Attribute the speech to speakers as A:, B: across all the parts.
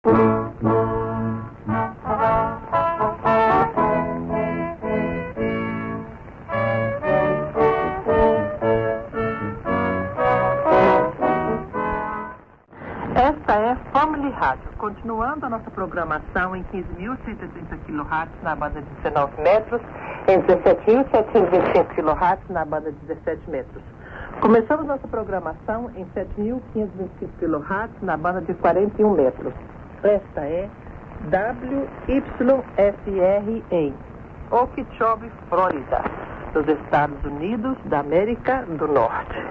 A: Esta é Family Rádio, continuando a nossa programação em 15.130 kHz na banda de 19 metros, em 17.725 kHz na banda de 17 metros. Começamos nossa programação em 7.525 kHz na banda de 41 metros. Esta é WYFR em Okeechobee, Flórida, dos Estados Unidos da América do Norte.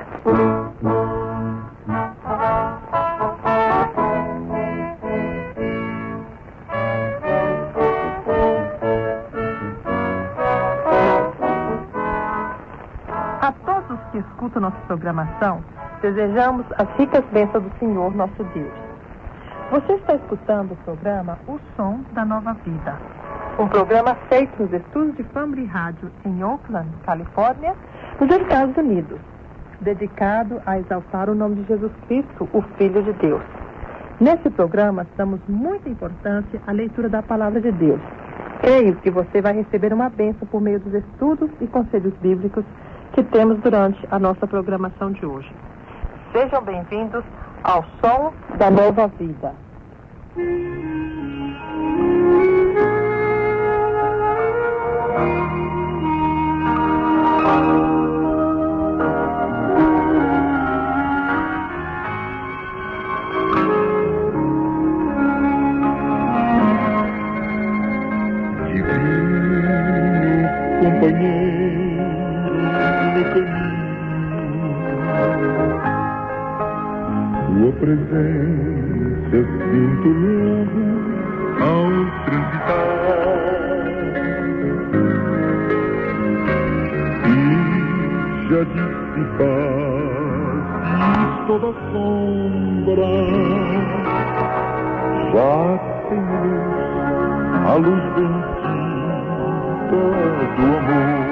A: A todos os que escutam nossa programação, desejamos as ricas bênçãos do Senhor nosso Deus. Você está escutando o programa O Som da Nova Vida, um programa feito nos estúdios de Family Rádio em Oakland, Califórnia, nos Estados Unidos, dedicado a exaltar o nome de Jesus Cristo, o Filho de Deus. Nesse programa, damos muita importância à leitura da Palavra de Deus. Creio que você vai receber uma bênção por meio dos estudos e conselhos bíblicos que temos durante a nossa programação de hoje. Sejam bem-vindos ao Som da Nova Vida.
B: Tua presença eu sinto logo ao transitar, e já dissipaste toda sombra, já tem luz, a luz bendita do amor.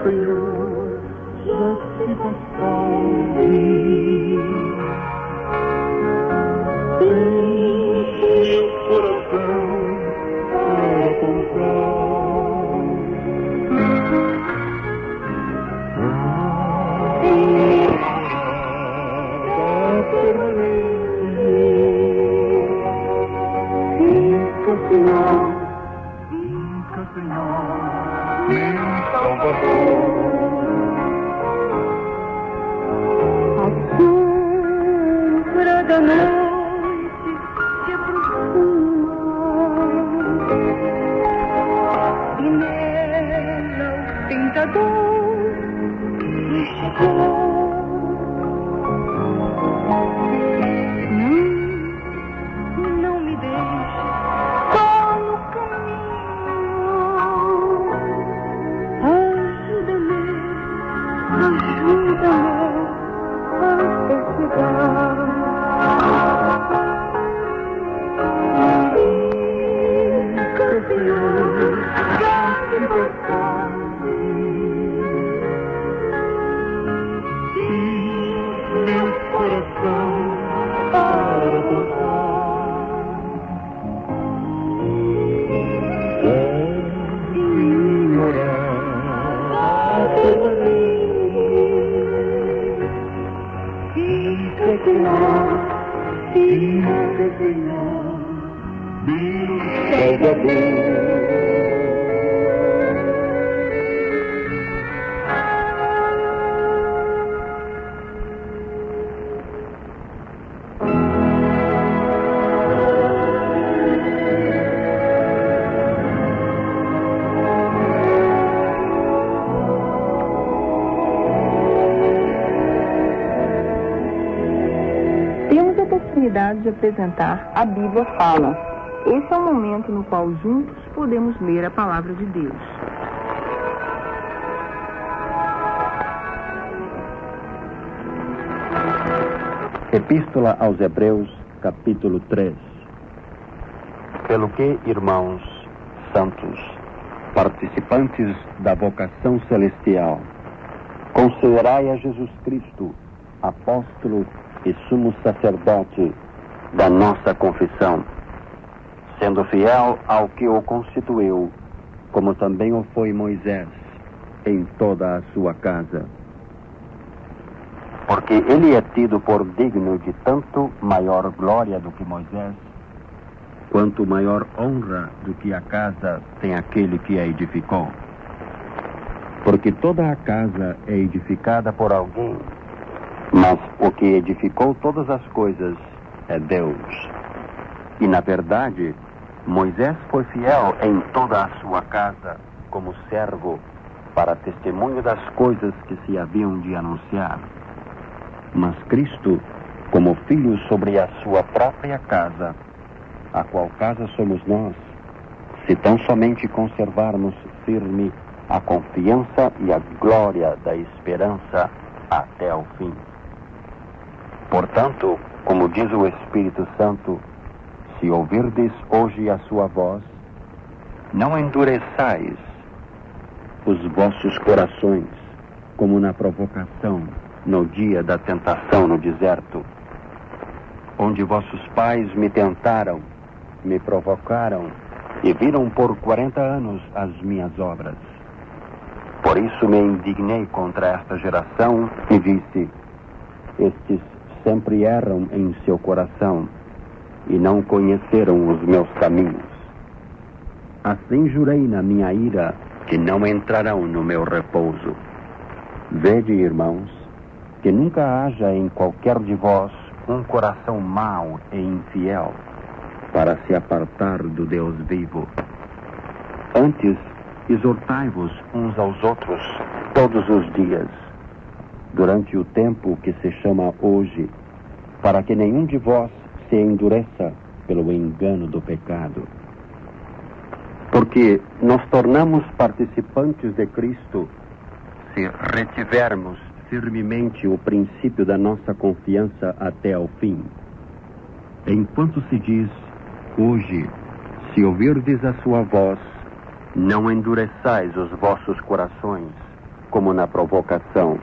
B: Senhor, já se passaste, meu coração para comprar. Fica, Senhor, meu Salvador. A sombra da noite se aproxima e nela o tentador me chegou. Não me deixe só no caminho. Ajuda-me a perseverar. Fica, Senhor, já se passaste, e meu coração para voltar. Senhora, fica, Senhor, meu Salvador.
C: Temos a oportunidade de apresentar a Bíblia Fala. Esse é o momento no qual juntos podemos ler a Palavra de Deus.
D: Epístola aos Hebreus, capítulo 3. Pelo que, irmãos santos, participantes da vocação celestial, Considerai a Jesus Cristo, apóstolo e sumo sacerdote da nossa confissão, sendo fiel ao que o constituiu, como também o foi Moisés, em toda a sua casa. Porque ele é tido por digno de tanto maior glória do que Moisés, quanto maior honra do que a casa tem aquele que a edificou. Porque toda a casa é edificada por alguém, mas o que edificou todas as coisas é Deus. E na verdade, Moisés foi fiel em toda a sua casa, como servo, para testemunho das coisas que se haviam de anunciar. Mas Cristo, como filho sobre a sua própria casa, a qual casa somos nós, se tão somente conservarmos firme a confiança e a glória da esperança até o fim. Portanto, como diz o Espírito Santo, se ouvirdes hoje a sua voz, não endureçais os vossos corações, como na provocação, no dia da tentação no deserto, onde vossos pais me tentaram, me provocaram e viram por 40 anos as minhas obras. Por isso me indignei contra esta geração e disse: estes sempre erram em seu coração e não conheceram os meus caminhos. Assim jurei na minha ira que não entrarão no meu repouso. Vede, irmãos, que nunca haja em qualquer de vós um coração mau e infiel, para se apartar do Deus vivo. Antes, exortai-vos uns aos outros todos os dias, durante o tempo que se chama hoje, para que nenhum de vós se endureça pelo engano do pecado. Porque nos tornamos participantes de Cristo se retivermos firmemente o princípio da nossa confiança até ao fim. Enquanto se diz, hoje, se ouvirdes a sua voz, não endureçais os vossos corações, como na provocação.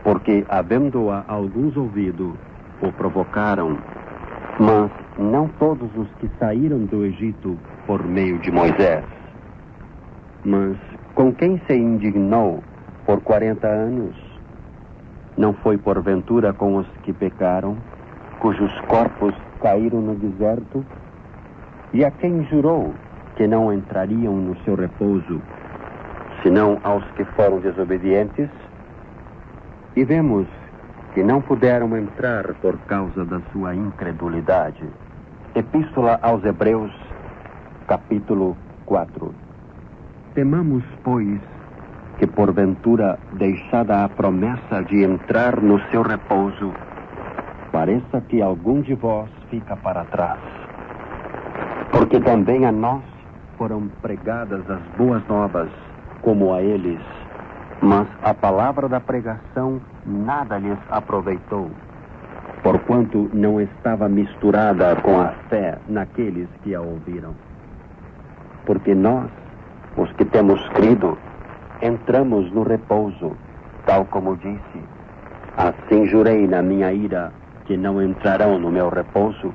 D: Porque, havendo-a alguns ouvido, o provocaram, mas não todos os que saíram do Egito por meio de Moisés. Mas com quem se indignou por 40 anos? Não foi porventura com os que pecaram, cujos corpos caíram no deserto? E a quem jurou que não entrariam no seu repouso, senão aos que foram desobedientes? E vemos que não puderam entrar por causa da sua incredulidade. Epístola aos Hebreus, capítulo 4. Temamos, pois, que porventura, deixada a promessa de entrar no seu repouso, pareça que algum de vós fica para trás. Porque também a nós foram pregadas as boas novas, como a eles, mas a palavra da pregação nada lhes aproveitou, porquanto não estava misturada com a fé naqueles que a ouviram. Porque nós, os que temos crido, entramos no repouso, tal como disse: assim jurei na minha ira que não entrarão no meu repouso,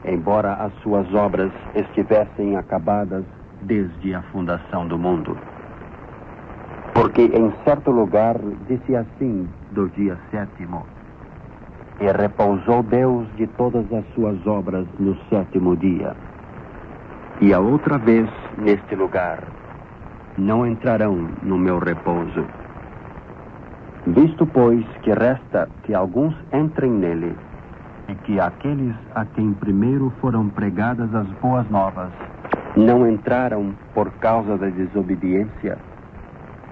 D: embora as suas obras estivessem acabadas desde a fundação do mundo. Porque em certo lugar disse assim do dia 7º: e repousou Deus de todas as suas obras no 7º dia. E a outra vez neste lugar: não entrarão no meu repouso. Visto, pois, que resta que alguns entrem nele, e que aqueles a quem primeiro foram pregadas as boas novas não entraram por causa da desobediência,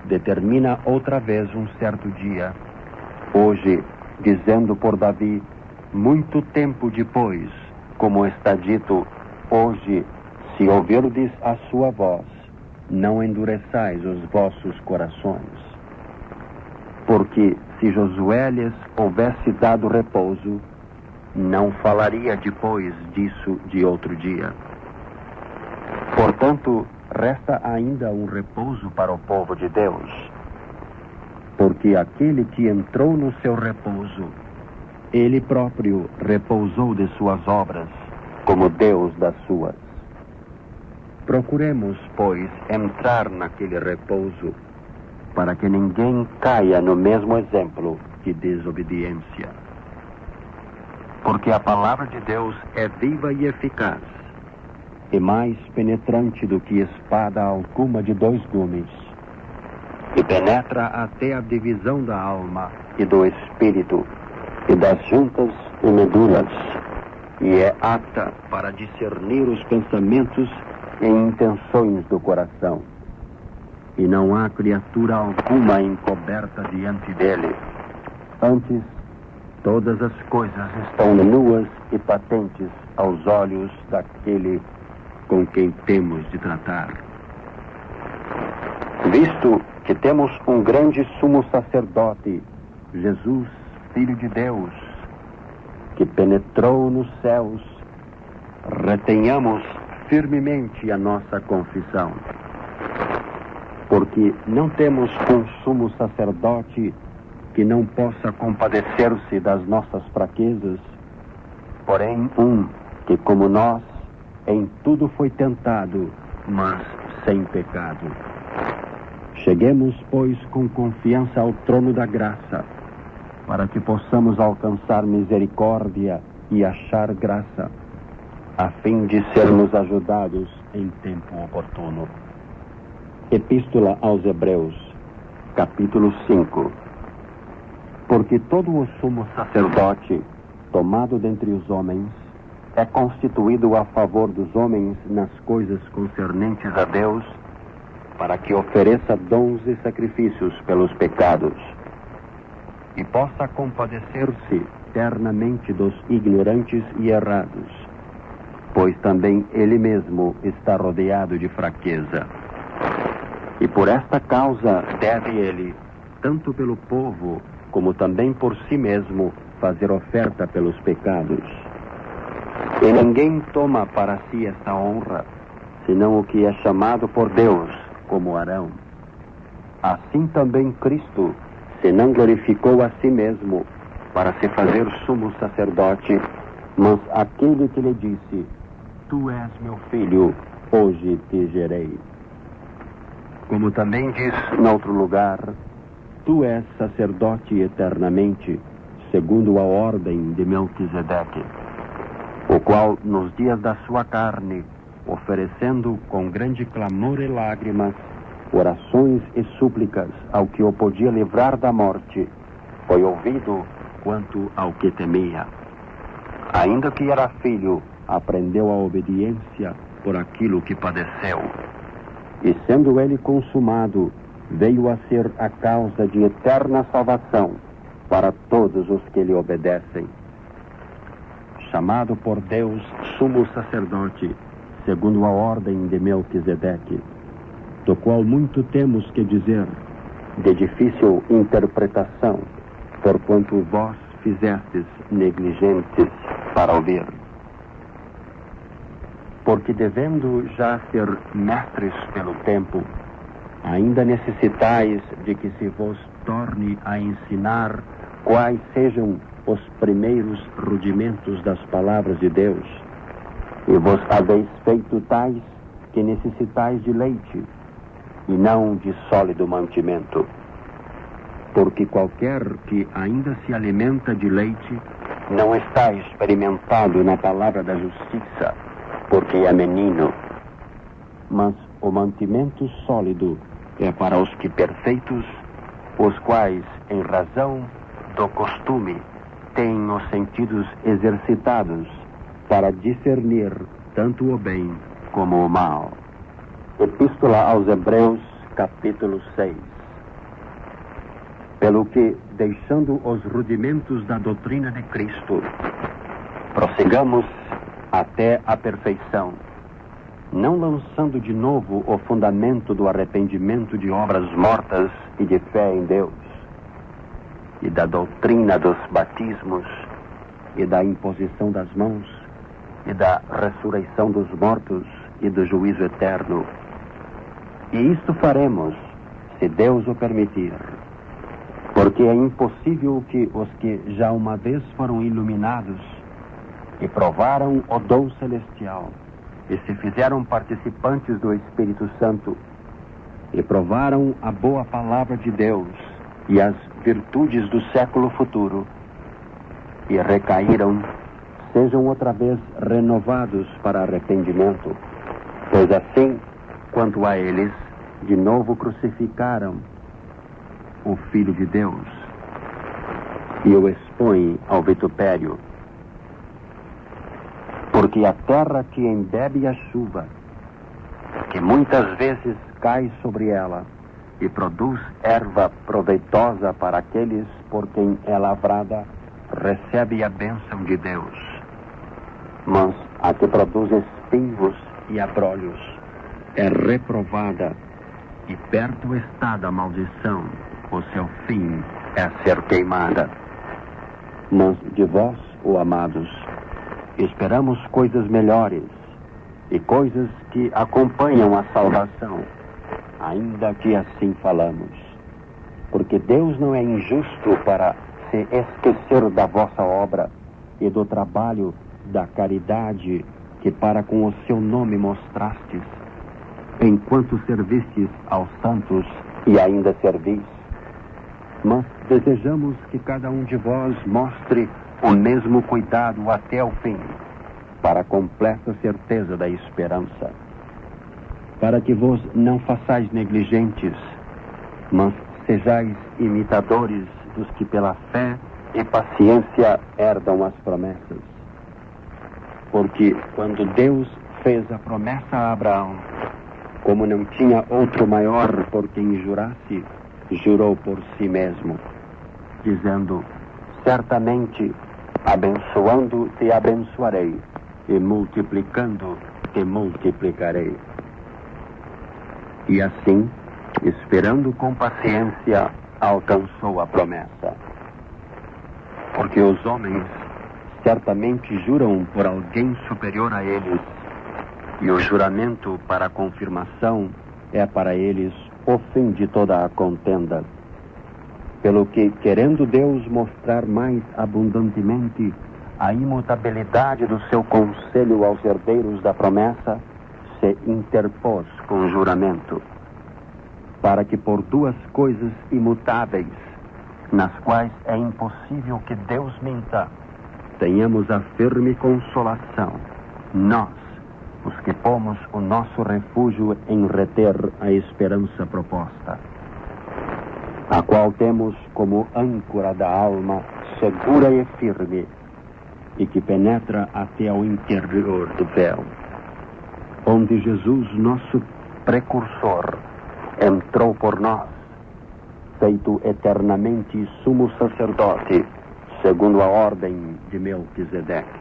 D: determina outra vez um certo dia, hoje, dizendo por Davi, muito tempo depois, como está dito, hoje, se ouvirdes a sua voz, não endureçais os vossos corações. Porque se Josué lhes houvesse dado repouso, não falaria depois disso de outro dia. Portanto, resta ainda um repouso para o povo de Deus. porque aquele que entrou no seu repouso, ele próprio repousou de suas obras, como Deus das suas. Procuremos, pois, entrar naquele repouso, para que ninguém caia no mesmo exemplo de desobediência. Porque a palavra de Deus é viva e eficaz, e mais penetrante do que espada alguma de 2 gumes, e penetra até a divisão da alma e do espírito, e das juntas e medulas, e é apta para discernir os pensamentos e intenções do coração. E não há criatura alguma encoberta diante dele. Antes, todas as coisas estão nuas e patentes aos olhos daquele com quem temos de tratar. Visto que temos um grande sumo sacerdote, Jesus, Filho de Deus, que penetrou nos céus, retenhamos firmemente a nossa confissão. Porque não temos um sumo sacerdote que não possa compadecer-se das nossas fraquezas, porém um que, como nós, em tudo foi tentado, mas sem pecado. Cheguemos, pois, com confiança ao trono da graça, para que possamos alcançar misericórdia e achar graça, a fim de sermos ajudados em tempo oportuno. Epístola aos Hebreus, capítulo 5. Porque todo o sumo sacerdote, tomado dentre os homens, é constituído a favor dos homens nas coisas concernentes a Deus, para que ofereça dons e sacrifícios pelos pecados, e possa compadecer-se eternamente dos ignorantes e errados, pois também ele mesmo está rodeado de fraqueza. E por esta causa deve ele, tanto pelo povo, como também por si mesmo, fazer oferta pelos pecados. E ninguém toma para si esta honra, senão o que é chamado por Deus, como Arão. Assim também Cristo se não glorificou a si mesmo, para se fazer sumo sacerdote, mas aquele que lhe disse: Tu és meu filho, hoje te gerei. Como também diz noutro lugar: Tu és sacerdote eternamente, segundo a ordem de Melquisedeque, o qual, nos dias da sua carne, oferecendo com grande clamor e lágrimas, orações e súplicas ao que o podia livrar da morte, foi ouvido quanto ao que temia. Ainda que era filho, aprendeu a obediência por aquilo que padeceu. E sendo ele consumado, veio a ser a causa de eterna salvação para todos os que lhe obedecem. Chamado por Deus sumo sacerdote, segundo a ordem de Melquisedeque, do qual muito temos que dizer, de difícil interpretação, porquanto vós fizestes negligentes para ouvir. Porque devendo já ser mestres pelo tempo, ainda necessitais de que se vos torne a ensinar quais sejam os primeiros rudimentos das palavras de Deus, e vos haveis feito tais que necessitais de leite, e não de sólido mantimento. Porque qualquer que ainda se alimenta de leite, não está experimentado na palavra da justiça, porque é menino. Mas o mantimento sólido é para os que perfeitos, os quais, em razão do costume, têm os sentidos exercitados para discernir tanto o bem como o mal. Epístola aos Hebreus, capítulo 6. Pelo que, deixando os rudimentos da doutrina de Cristo, prossigamos até a perfeição, não lançando de novo o fundamento do arrependimento de obras mortas e de fé em Deus, e da doutrina dos batismos, e da imposição das mãos, e da ressurreição dos mortos, e do juízo eterno. E isto faremos, se Deus o permitir, Porque é impossível que os que já uma vez foram iluminados e provaram o dom celestial e se fizeram participantes do Espírito Santo e provaram a boa palavra de Deus e as virtudes do século futuro e recaíram, sejam outra vez renovados para arrependimento, pois assim, quanto a eles, de novo crucificaram o Filho de Deus e o expõem ao vitupério. Porque a terra que embebe a chuva, que muitas vezes cai sobre ela e produz erva proveitosa para aqueles por quem é lavrada, recebe a bênção de Deus. Mas a que produz espinhos e abrolhos é reprovada e perto está da maldição, o seu fim é ser queimada. Mas de vós, ó amados, esperamos coisas melhores e coisas que acompanham a salvação, ainda que assim falamos. Porque Deus não é injusto para se esquecer da vossa obra e do trabalho da caridade que para com o seu nome mostrastes, enquanto servistes aos santos e ainda servis. Mas desejamos que cada um de vós mostre o mesmo cuidado até o fim, para a completa certeza da esperança, para que vos não façais negligentes, mas sejais imitadores dos que pela fé e paciência herdam as promessas. Porque quando Deus fez a promessa a Abraão, como não tinha outro maior por quem jurasse, jurou por si mesmo, dizendo: certamente, abençoando te abençoarei, e multiplicando te multiplicarei. E assim, esperando com paciência, alcançou a promessa. Porque os homens certamente juram por alguém superior a eles, e o juramento para a confirmação é para eles o fim de toda a contenda. Pelo que, querendo Deus mostrar mais abundantemente a imutabilidade do seu conselho aos herdeiros da promessa, se interpôs com juramento, para que por duas coisas imutáveis, nas quais é impossível que Deus minta, tenhamos a firme consolação, nós, os que pomos o nosso refúgio em reter a esperança proposta, a qual temos como âncora da alma segura e firme, e que penetra até ao interior do véu, onde Jesus, nosso precursor, entrou por nós, feito eternamente sumo sacerdote, segundo a ordem de Melquisedeque.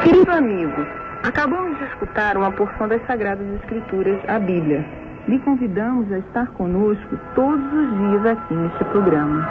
C: Querido amigo, acabamos de escutar uma porção das Sagradas Escrituras, a Bíblia. Lhe convidamos a estar conosco todos os dias aqui neste programa.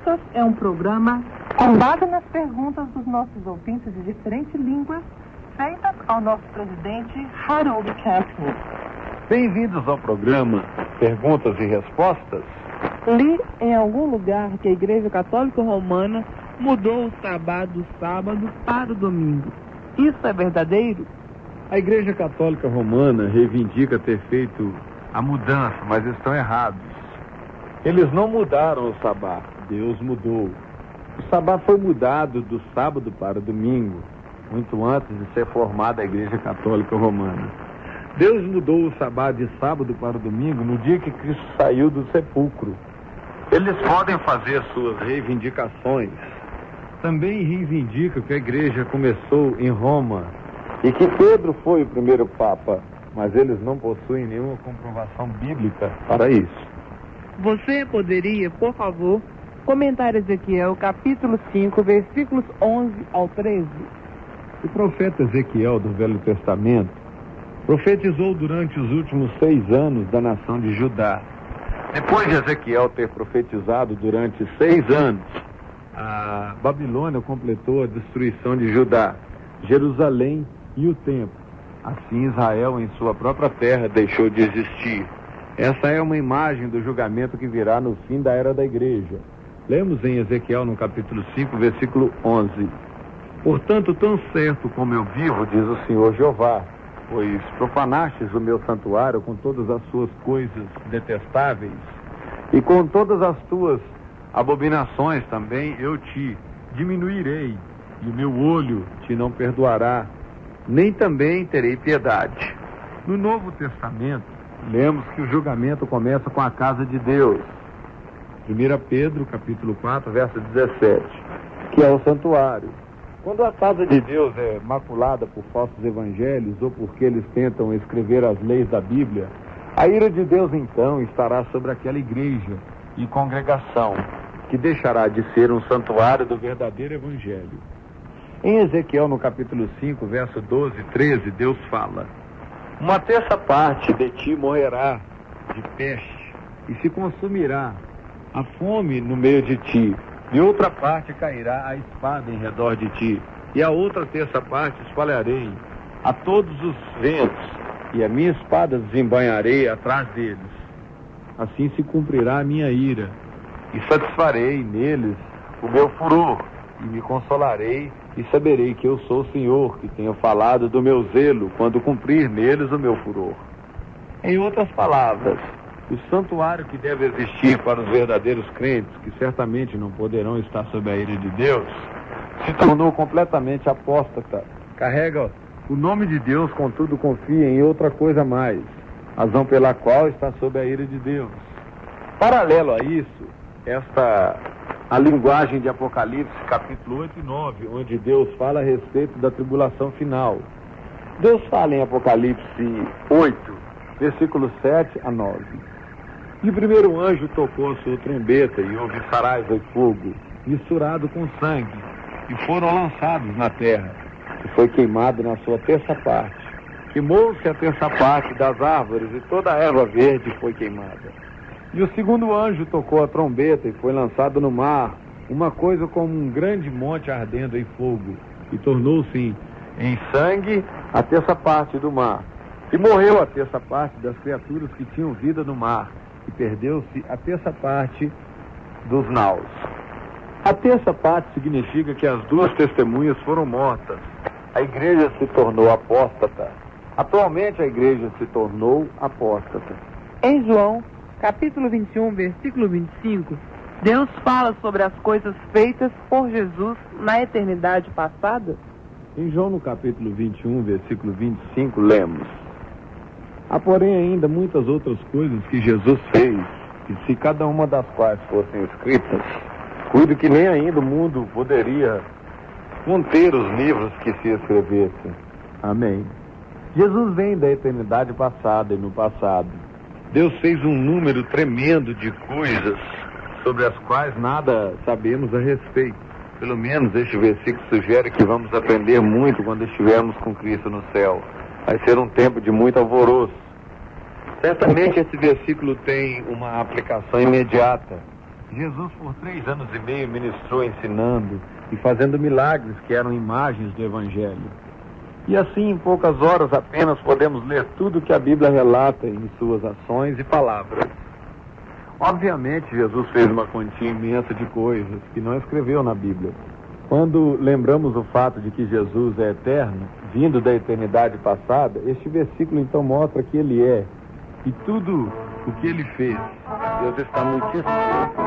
A: Respostas é um programa com base nas perguntas dos nossos ouvintes de diferentes línguas, feitas ao nosso presidente Harold Campbell.
E: Bem-vindos ao programa Perguntas e Respostas.
A: Li em algum lugar que a Igreja Católica Romana mudou o sabá do sábado para o domingo. Isso é verdadeiro?
E: A Igreja Católica Romana reivindica ter feito a mudança, mas estão errados. Eles não mudaram o sabá, Deus mudou. O sabá foi mudado do sábado para o domingo, muito antes de ser formada a Igreja Católica Romana. Deus mudou o sabá de sábado para o domingo no dia que Cristo saiu do sepulcro. Eles podem fazer suas reivindicações. Também reivindica que a igreja começou em Roma e que Pedro foi o primeiro papa, mas eles não possuem nenhuma comprovação bíblica para isso.
A: Você poderia, por favor, comentar Ezequiel capítulo 5, versículos 11 ao 13?
E: O profeta Ezequiel do Velho Testamento profetizou durante os últimos 6 anos da nação de Judá. Depois de Ezequiel ter profetizado durante 6 anos, a Babilônia completou a destruição de Judá, Jerusalém e o templo. Assim Israel em sua própria terra deixou de existir. Essa é uma imagem do julgamento que virá no fim da era da igreja. Lemos em Ezequiel no capítulo 5, versículo 11. Portanto, tão certo como eu vivo, diz o Senhor Jeová, pois profanastes o meu santuário com todas as suas coisas detestáveis, e com todas as tuas abominações também eu te diminuirei, e o meu olho te não perdoará, nem também terei piedade. No Novo Testamento, lemos que o julgamento começa com a casa de Deus. 1 Pedro, capítulo 4, verso 17, que é o santuário. Quando a casa de Deus é maculada por falsos evangelhos ou porque eles tentam escrever as leis da Bíblia, a ira de Deus então estará sobre aquela igreja e congregação, que deixará de ser um santuário do verdadeiro evangelho. Em Ezequiel, no capítulo 5, verso 12 e 13, Deus fala: uma terça parte de ti morrerá de peste e se consumirá a fome no meio de ti, e outra parte cairá a espada em redor de ti, e a outra terça parte espalharei a todos os ventos, e a minha espada desembainharei atrás deles. Assim se cumprirá a minha ira, e satisfarei neles o meu furor, e me consolarei, e saberei que eu sou o Senhor, que tenho falado do meu zelo, quando cumprir neles o meu furor. Em outras palavras, o santuário que deve existir para os verdadeiros crentes, que certamente não poderão estar sob a ira de Deus, se tornou completamente apóstata. Carrega o nome de Deus, contudo confia em outra coisa mais, razão pela qual está sob a ira de Deus. Paralelo a isso, a linguagem de Apocalipse, capítulo 8 e 9, onde Deus fala a respeito da tribulação final. Deus fala em Apocalipse 8, versículos 7 a 9. E o primeiro anjo tocou a sua trombeta, e houve saraiva e fogo, misturado com sangue, e foram lançados na terra, e foi queimado na sua terça parte. Queimou-se a terça parte das árvores, e toda a erva verde foi queimada. E o segundo anjo tocou a trombeta, e foi lançado no mar, uma coisa como um grande monte ardendo em fogo, e tornou-se em sangue a terça parte do mar. E morreu a terça parte das criaturas que tinham vida no mar, e perdeu-se a terça parte dos naus. A terça parte significa que as 2 testemunhas foram mortas. A igreja se tornou apóstata. Atualmente a igreja se tornou apóstata.
A: Em João, capítulo 21, versículo 25, Deus fala sobre as coisas feitas por Jesus na eternidade passada?
E: Em João, no capítulo 21, versículo 25, lemos: há, porém, ainda muitas outras coisas que Jesus fez, e se cada uma das quais fossem escritas, cuido que nem ainda o mundo poderia conter os livros que se escrevessem. Amém. Jesus vem da eternidade passada e no passado. Deus fez um número tremendo de coisas sobre as quais nada sabemos a respeito. Pelo menos este versículo sugere que vamos aprender muito quando estivermos com Cristo no céu. Vai ser um tempo de muito alvoroço. Certamente esse versículo tem uma aplicação imediata. Jesus, por 3 anos e meio, ministrou ensinando e fazendo milagres que eram imagens do Evangelho. E assim, em poucas horas apenas, podemos ler tudo que a Bíblia relata em suas ações e palavras. Obviamente, Jesus fez uma quantia imensa de coisas que não escreveu na Bíblia. Quando lembramos o fato de que Jesus é eterno, vindo da eternidade passada, este versículo então mostra que ele é, e tudo o que ele fez.
D: Deus está muitíssimo